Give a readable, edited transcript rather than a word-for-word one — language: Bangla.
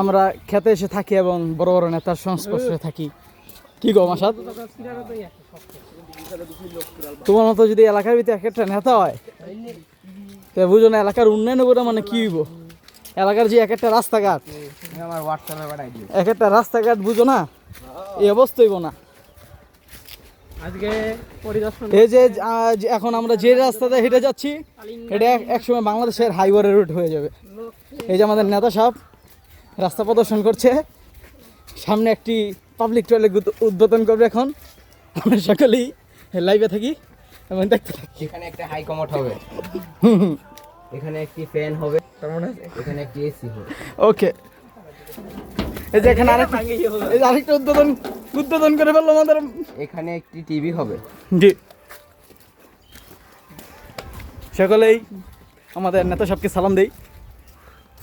আমরা খেতে এসে থাকি এবং বড় বড় নেতার সংস্পর্শে থাকি। কি গো মাসাদ, তোমার মতো যদি এলাকার ভিতরে এক একটা নেতা হয় তো বুঝো না এলাকার উন্নয়ন করে মানে কি হইব। এলাকার যে এক একটা রাস্তাঘাট, এক একটা রাস্তাঘাট বুঝো না, এই অবস্থা হইব না। আজকে পরিদর্শন এই যে এখন আমরা যে রাস্তাতে হেঁটে যাচ্ছি এটা একসময় বাংলাদেশের হাইওয়ে রুট হয়ে যাবে। এই যে আমাদের নেতা সাহেব রাস্তা প্রদর্শন করছে, সামনে একটি পাবলিক টয়লেট উদ্বোধন করবে। এখন আমরা সকলেই লাইভে থাকি এবং দেখতে থাকি। এখানে একটা হাই কমোড হবে, এখানে একটি ফ্যান হবে, এখানে একটি এসি হবে। ওকে, এই যে এখানে আরেকটা উদ্বোধন করে ফেললো আমাদের। এখানে একটি টিভি হবে। জি, সকলেই আমাদের নেতা সাহেবকে সালাম দেই।